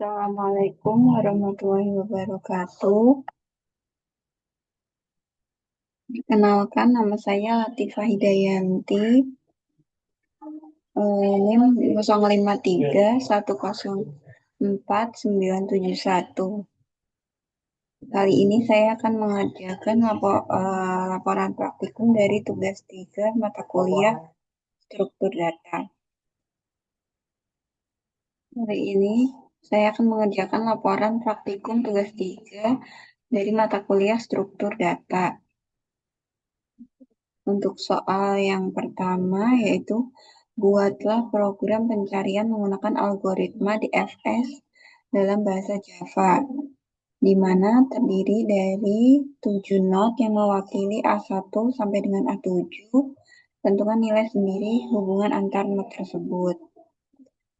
Assalamualaikum warahmatullahi wabarakatuh. Perkenalkan, nama saya Latifah Hidayanti, NIM 053104971. Kali ini saya akan mengerjakan laporan praktikum dari tugas 3 mata kuliah struktur data. Hari ini saya akan mengerjakan laporan praktikum tugas 3 dari mata kuliah struktur data. Untuk soal yang pertama yaitu buatlah program pencarian menggunakan algoritma DFS dalam bahasa Java, di mana terdiri dari 7 not yang mewakili A1 sampai dengan A7. Tentukan nilai sendiri hubungan antar not tersebut.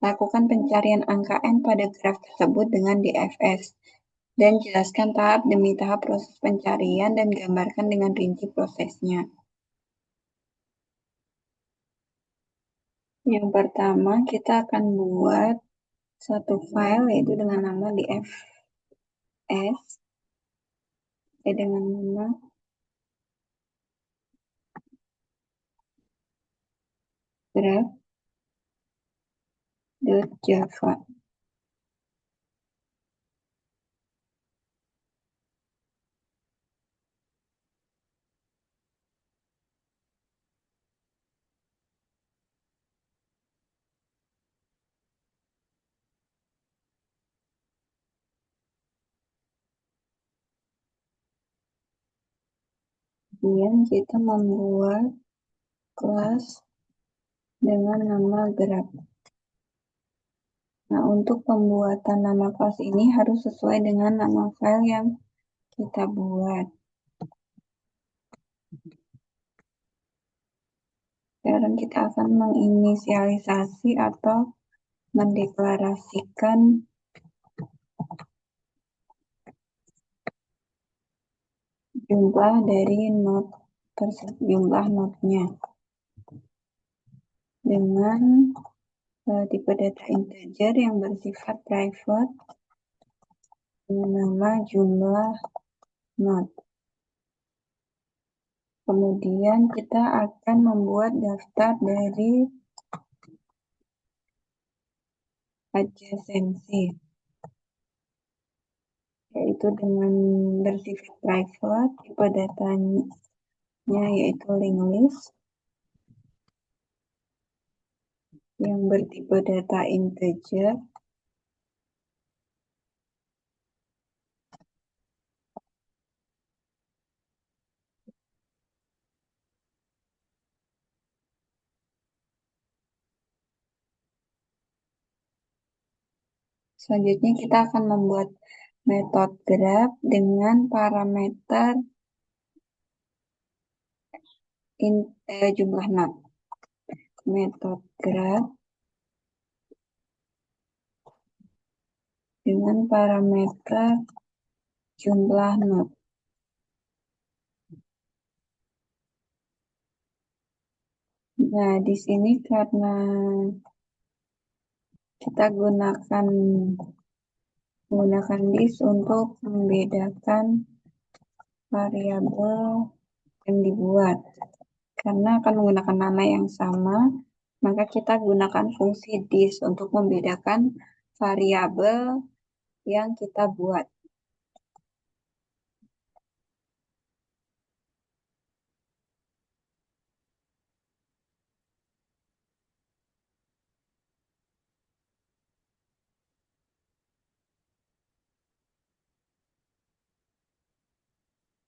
Lakukan pencarian angka N pada graf tersebut dengan DFS, dan jelaskan tahap demi tahap proses pencarian dan gambarkan dengan rinci prosesnya. Yang pertama, kita akan buat satu file yaitu dengan nama dfs, dengan nama graph.java. Kemudian kita membuat kelas dengan nama graph. Nah, untuk pembuatan nama kelas ini harus sesuai dengan nama file yang kita buat. Sekarang kita akan menginisialisasi atau mendeklarasikan jumlah dari not tersebut, jumlah notnya dengan tipe data integer yang bersifat private dengan nama jumlah not. Kemudian kita akan membuat daftar dari adjacency, yaitu dengan bersifat private, tipe datanya yaitu linked list, yang bertipe data integer, selanjutnya kita akan membuat metode graph dengan parameter jumlah not. Metode graph dengan parameter jumlah not. Nah, di sini karena kita menggunakan list untuk membedakan variabel yang dibuat. Karena akan menggunakan nama yang sama, maka kita gunakan fungsi this untuk membedakan variabel yang kita buat.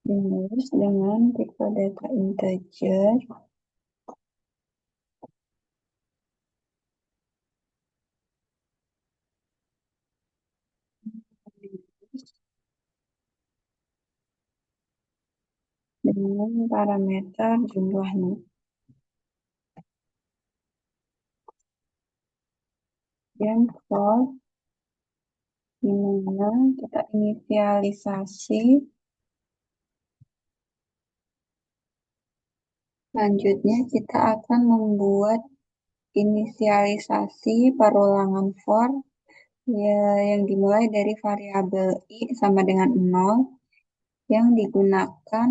Terus dengan tipe data integer dengan parameter jumlah not. Dan for di mana kita inisialisasi. Selanjutnya kita akan membuat inisialisasi perulangan for Ya, yang dimulai dari variabel i sama dengan 0 yang digunakan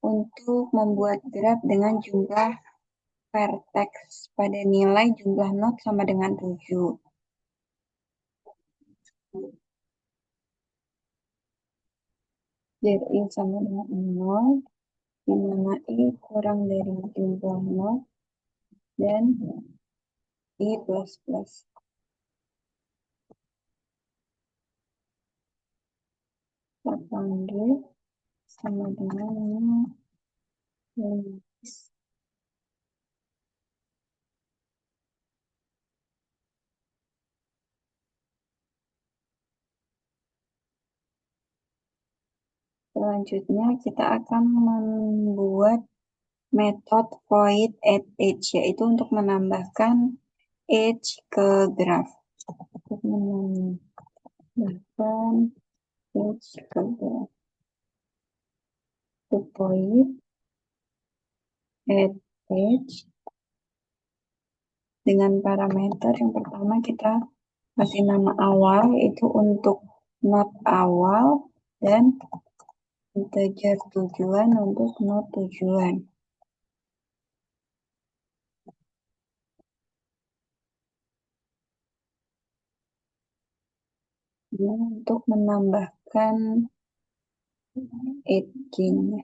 untuk membuat graf dengan jumlah vertex pada nilai jumlah not sama dengan 7. Jadi i sama dengan 0, di mana i kurang dari jumlah not dan i plus plus. Kita panggil sama dengan 15. Selanjutnya kita akan membuat metode void add age, yaitu untuk menambahkan age ke graf. Untuk menambahkan age ke graf. Untuk void add age dengan parameter yang pertama kita kasih nama awal, yaitu untuk not awal, dan integer tujuan untuk not tujuan. Ini untuk menambahkan aging.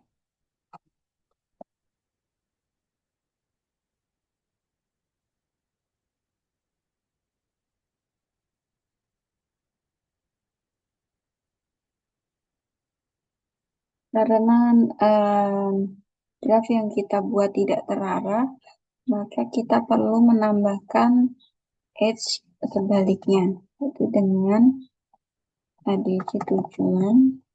Karena graf yang kita buat tidak terarah, maka kita perlu menambahkan edge sebaliknya, yaitu dengan ADC tujuan,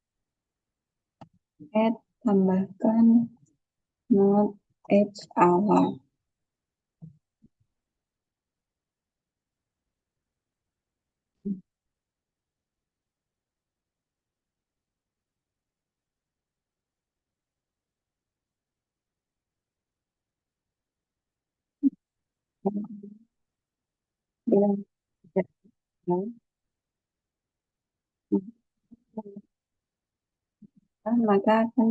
add tambahkan not edge awal. Bila tidak tahu, maka akan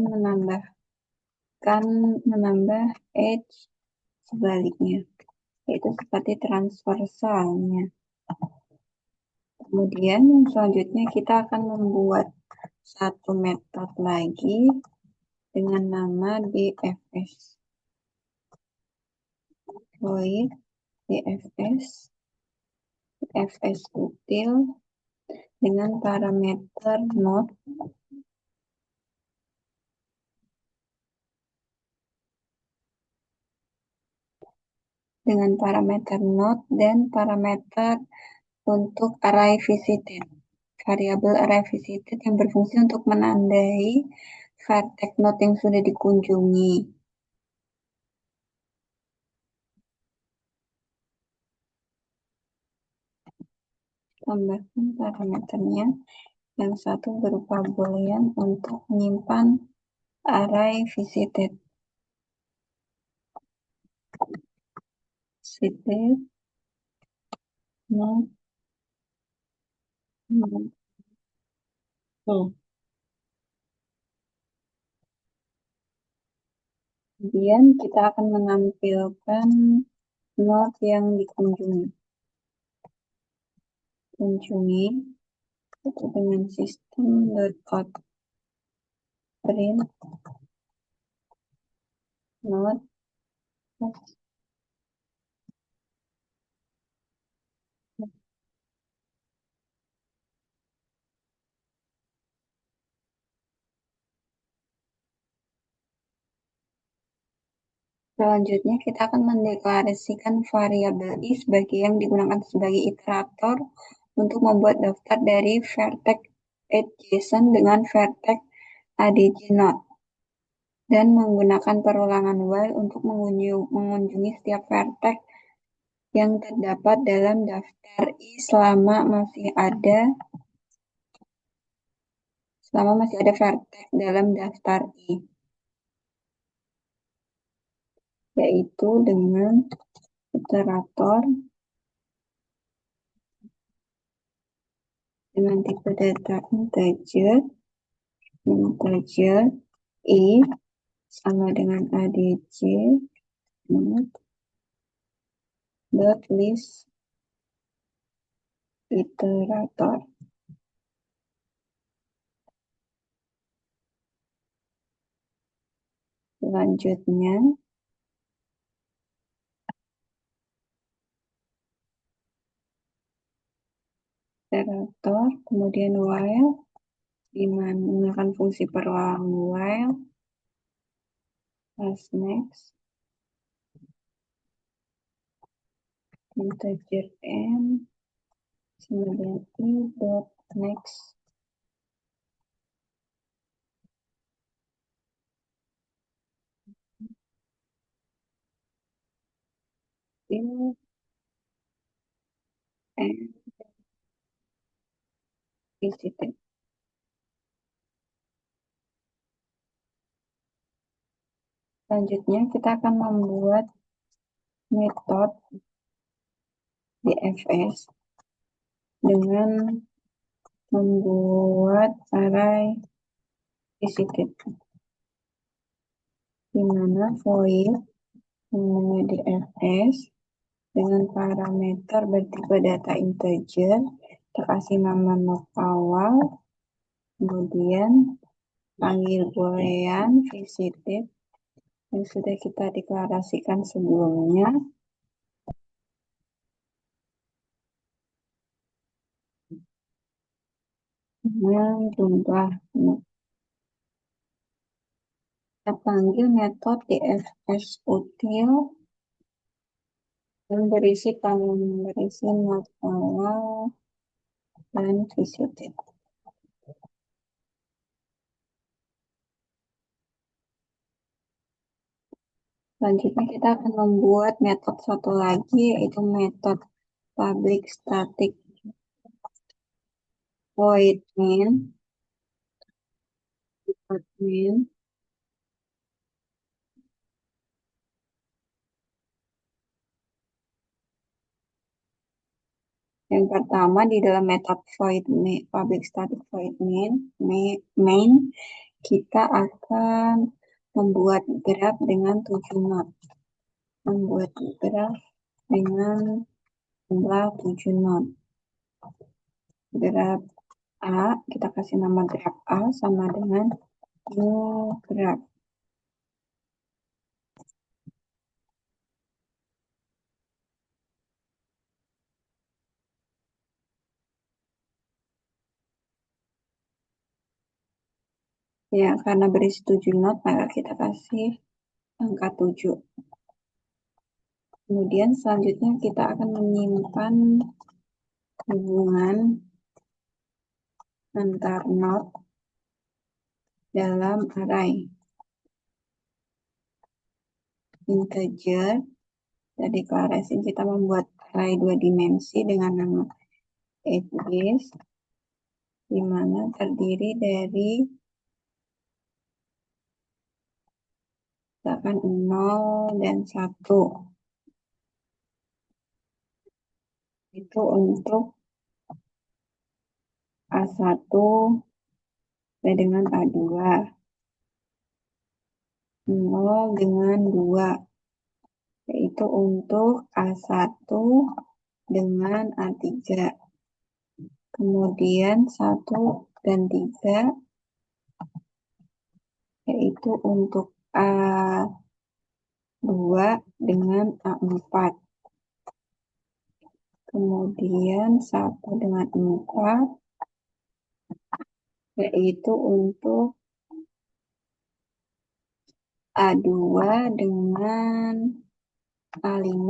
menambah edge sebaliknya, yaitu seperti transversalnya. Kemudian yang selanjutnya kita akan membuat satu metode lagi dengan nama DFS. Void DFS, DFS util dengan parameter not dan parameter untuk array visited. Variabel array visited yang berfungsi untuk menandai vertex node yang sudah dikunjungi. Tambahkan parameternya. Yang satu berupa boolean untuk menyimpan array visited. Visited not null. Kemudian kita akan menampilkan node yang dikunjungi. Kunjungi itu dengan system.out print node. Selanjutnya kita akan mendeklarasikan variabel i sebagai yang digunakan sebagai iterator untuk membuat daftar dari vertex adjacent dengan vertex adj node, dan menggunakan perulangan while untuk mengunjungi setiap vertex yang terdapat dalam daftar i selama masih ada vertex dalam daftar i, yaitu dengan iterator dengan tipe data integer I sama dengan adc dot list iterator. Selanjutnya iterator, kemudian while, dimana menggunakan fungsi perulang while plus next integer n sama dengan I dot next fill and visited. Selanjutnya kita akan membuat metode DFS dengan membuat array visited, di mana void namanya DFS dengan parameter bertipe data integer, terkasih nama not awal, kemudian panggil boolean visited yang sudah kita deklarasikan sebelumnya, dengan jumlah. Kita panggil metode DFS util yang berisi not awal dan visited. Selanjutnya kita akan membuat metode satu lagi, yaitu metode public static void main yang pertama di dalam metode void public static void main kita akan membuat graf dengan 7 not. Membuat graf dengan jumlah 7 not. Graf A, kita kasih nama graf A sama dengan new graf. Ya, karena berisi 7 not, maka kita kasih angka 7. Kemudian selanjutnya kita akan menyimpan hubungan antar not dalam array integer. Dari deklarasi kita membuat array 2 dimensi dengan nama address, di mana terdiri dari misalkan 0 dan 1. Itu untuk A1 dengan A2. 0 dengan 2. Yaitu untuk A1 dengan A3. Kemudian 1 dan 3 yaitu untuk A2 dengan A4. Kemudian 1 dengan 4 yaitu untuk A2 dengan A5.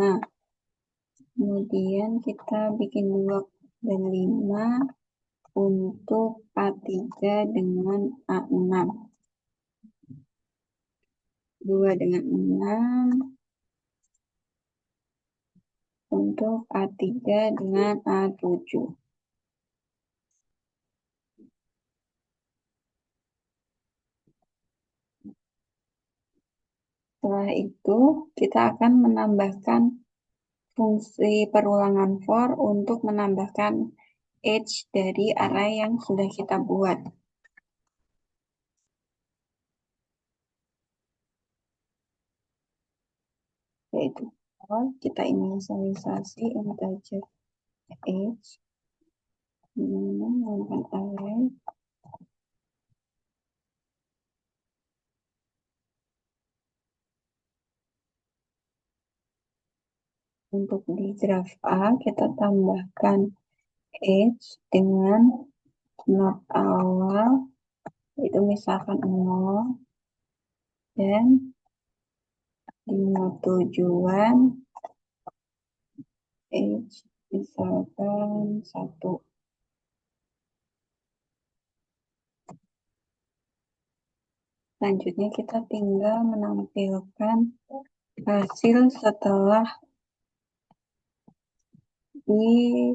Kemudian kita bikin 2 dan 5 untuk A3 dengan A6. 2 dengan 6 untuk A3 dengan A7. Setelah itu, kita akan menambahkan fungsi perulangan for untuk menambahkan edge dari array yang sudah kita buat. Yaitu kalau kita inisialisasi integer edge menggunakan array untuk di graf A kita tambahkan edge dengan not awal itu misalkan 0 dan di not tujuan edge misalkan 1. Selanjutnya kita tinggal menampilkan hasil setelah di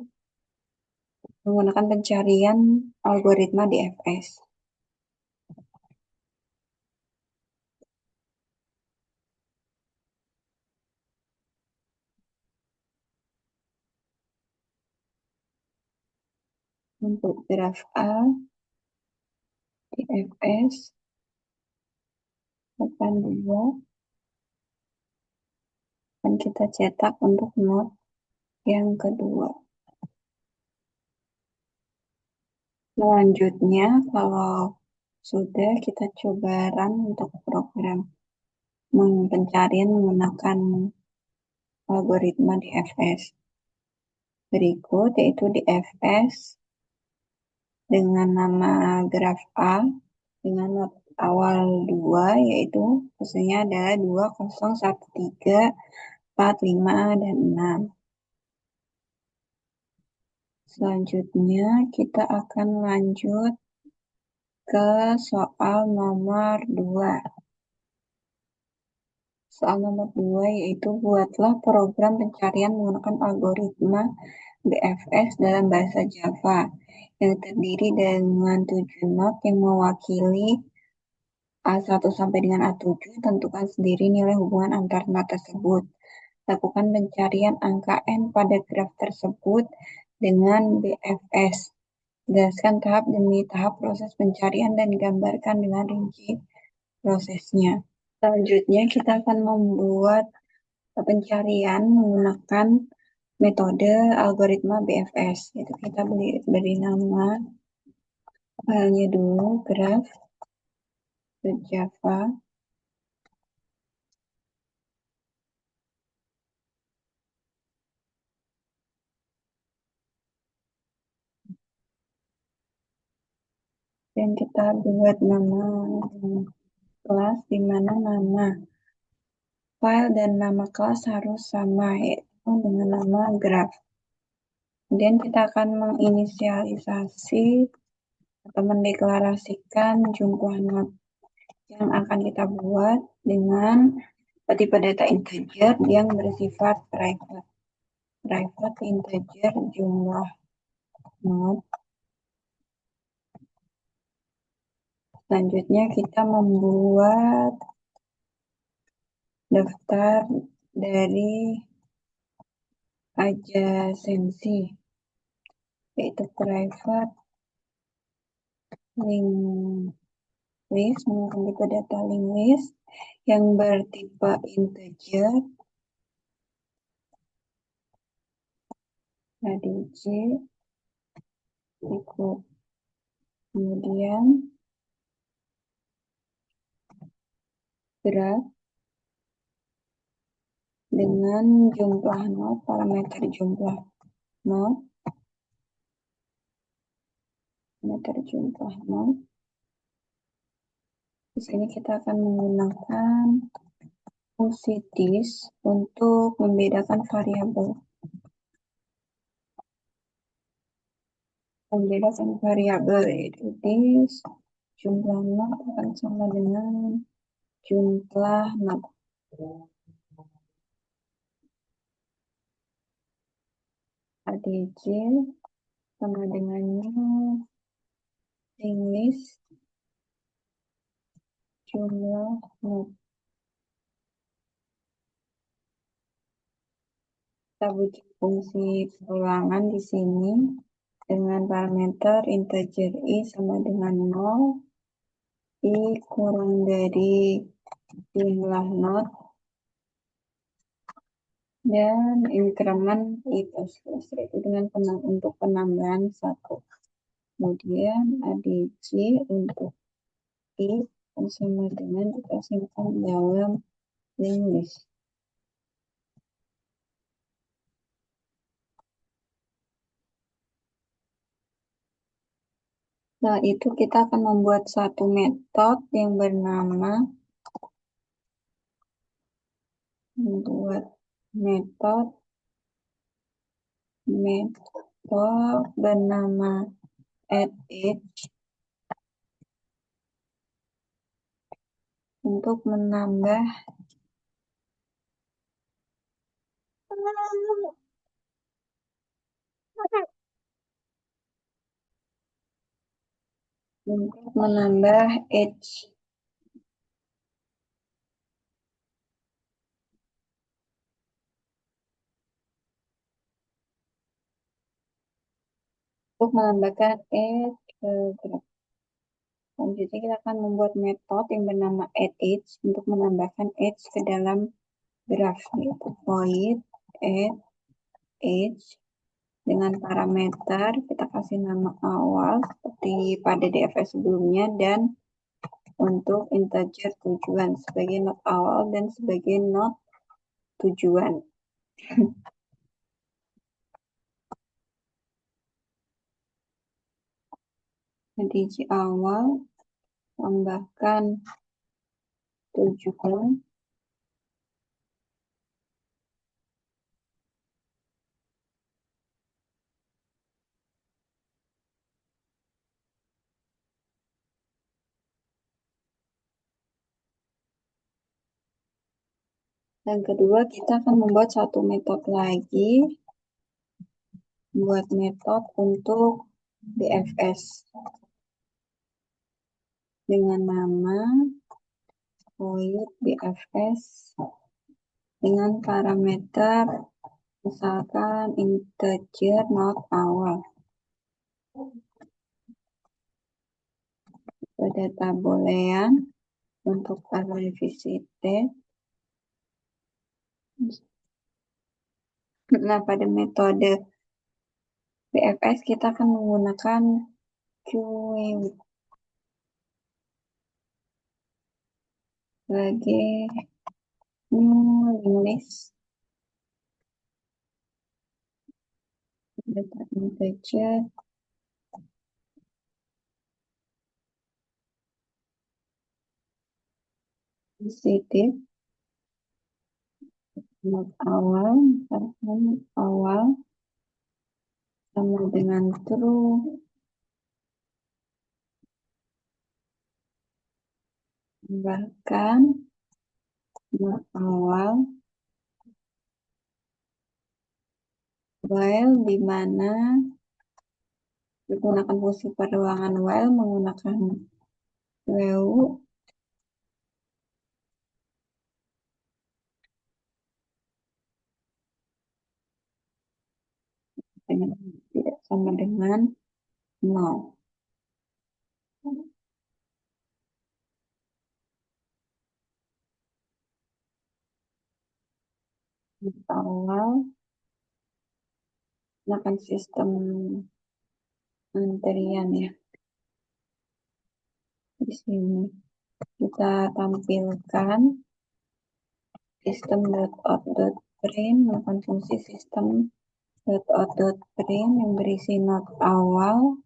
menggunakan pencarian algoritma DFS. Untuk graf A, DFS, akan 2, dan kita cetak untuk node yang kedua. Selanjutnya, kalau sudah kita coba run untuk program pencarian menggunakan algoritma DFS. Berikut yaitu DFS dengan nama graf A dengan not awal 2 yaitu hasilnya adalah 2, 0, 1, 3, 4, 5, dan 6. Selanjutnya kita akan lanjut ke soal nomor 2. Soal nomor 2 yaitu buatlah program pencarian menggunakan algoritma BFS dalam bahasa Java yang terdiri dengan 7 node yang mewakili A1 sampai dengan A7. Tentukan sendiri nilai hubungan antar node tersebut. Lakukan pencarian angka N pada graf tersebut dengan BFS. Jelaskan tahap demi tahap proses pencarian dan gambarkan dengan rinci prosesnya. Selanjutnya kita akan membuat pencarian menggunakan metode algoritma BFS. Yaitu kita beri nama filenya dulu graph.java. Dan kita buat nama kelas di mana nama file dan nama kelas harus sama, yaitu dengan nama graph. Kemudian kita akan menginisialisasi atau mendeklarasikan jumlah node yang akan kita buat dengan tipe data integer yang bersifat private. Private integer jumlah node. Selanjutnya kita membuat daftar dari adjacency, yaitu private link list menggunakan tipe data link list yang bertipe integer adj ikut kemudian graph dengan jumlah node, parameter jumlah node, Di sini kita akan menggunakan fungsi this untuk membedakan variabel. Membedakan variabel yaitu this jumlah node akan sama dengan jumlah node. adj sama dengannya link list jumlah node. Kita bikin fungsi perulangan di sini dengan parameter integer i sama dengan 0, i kurang dari jumlah not, dan increment i plus plus, yaitu dengan untuk penambahan 1. Kemudian ADC untuk i sama dengan kita simpan dalam linked list. Setelah itu kita akan membuat satu metode yang bernama bernama addEdge untuk menambah edge. Untuk menambahkan edge ke graf. Selanjutnya kita akan membuat metode yang bernama addEdge untuk menambahkan edge ke dalam graf, yaitu void addEdge dengan parameter kita kasih nama awal seperti pada DFS sebelumnya, dan untuk integer tujuan sebagai not awal dan sebagai not tujuan. DG awal tambahkan tujuan, dan kedua kita akan membuat satu metode lagi, buat metode untuk BFS dengan nama void BFS dengan parameter misalkan integer not awal. Data boolean untuk array visited. Nah, pada metode BFS kita akan menggunakan queue sebagai linked list data integer visited not awal, misalkan awal sama dengan true, bahkan not awal while, di mana menggunakan fungsi perulangan while menggunakan while dengan tidak sama dengan 0. Awal menggunakan sistem antrian ya. Di sini kita tampilkan system.out.print menggunakan fungsi system.out.print yang berisi not awal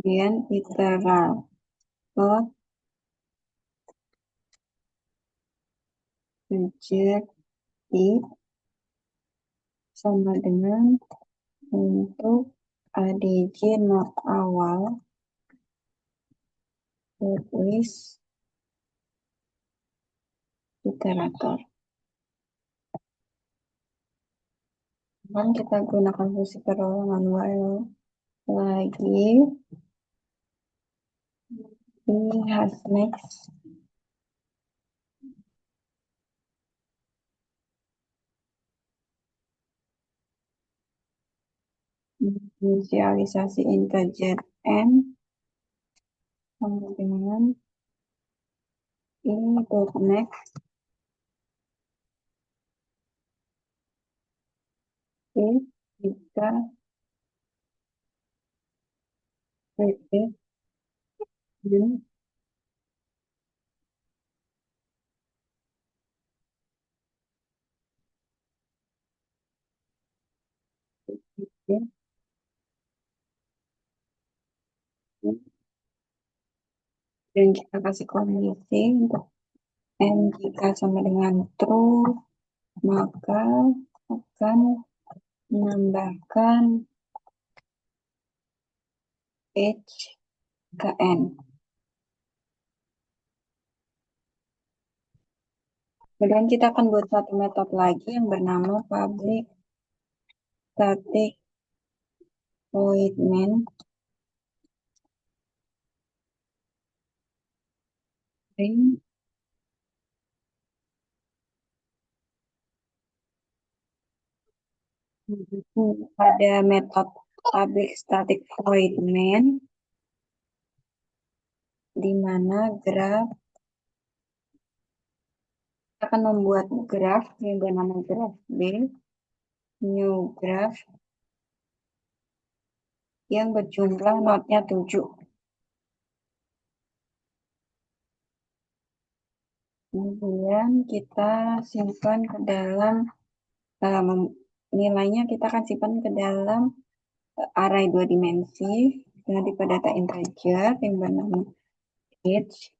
kemudian literal dot reject it sama dengan untuk adj not awal list iterator. Dan kita gunakan fungsi perulangan while lagi ini has next inisialisasi integer n sama dengan ini dot next if jika repeat in dan kita kasih kondisi untuk n jika sama dengan true, maka akan menambahkan h ke n. Kemudian kita akan buat satu metode lagi yang bernama public static void main string. Pada metode public static void main di mana graf akan membuat graf yang bernama graf B, new graph yang berjumlah notnya 7. Kemudian kita simpan ke dalam nilainya kita akan simpan ke dalam array 2 dimensi dengan tipe data integer yang bernama age.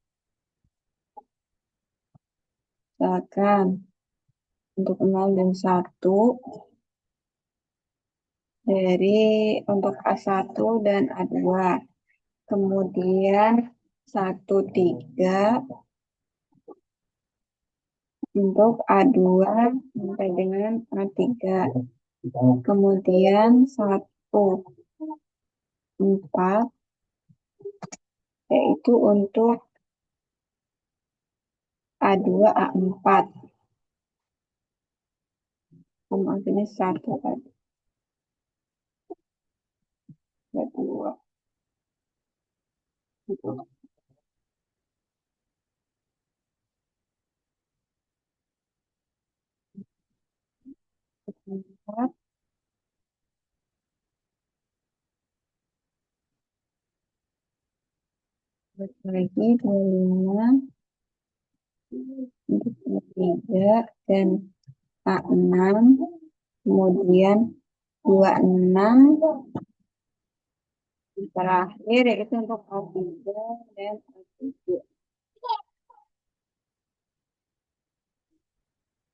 Misalkan untuk 0 dan 1 dari untuk A1 dan A2. Kemudian 1, 3 untuk A2 sampai dengan A3. Kemudian 1, 4 yaitu untuk A2, A4. Kemudian 1, A2. A4. Lagi 25 untuk A3 dan A6. Kemudian 26 terakhir yaitu untuk A3 dan A7.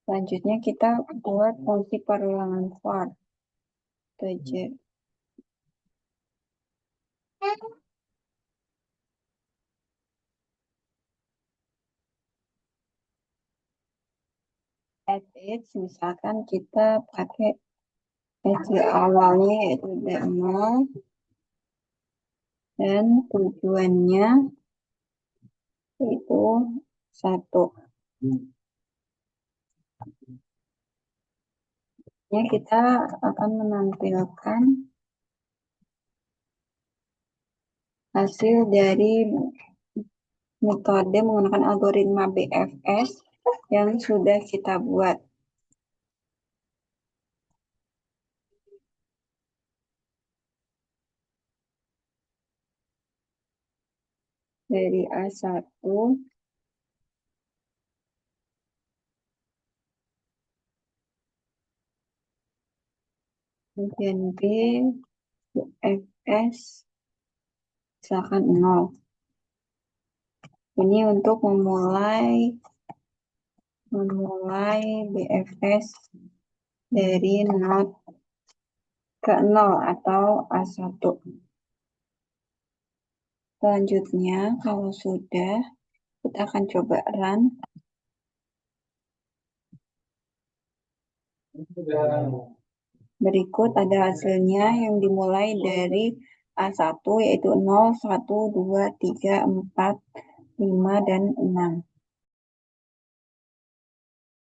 Selanjutnya kita buat fungsi perulangan for saja. Sh misalkan kita pakai sh awalnya yaitu D0 dan tujuannya itu 1. Ya, kita akan menampilkan hasil dari metode menggunakan algoritma BFS yang sudah kita buat. Dari A1 kemudian B BFS misalkan 0. Ini untuk memulai BFS dari not ke 0 atau A1. Selanjutnya, kalau sudah, kita akan coba run. Berikut ada hasilnya yang dimulai dari A1 yaitu 0, 1, 2, 3, 4, 5, dan 6.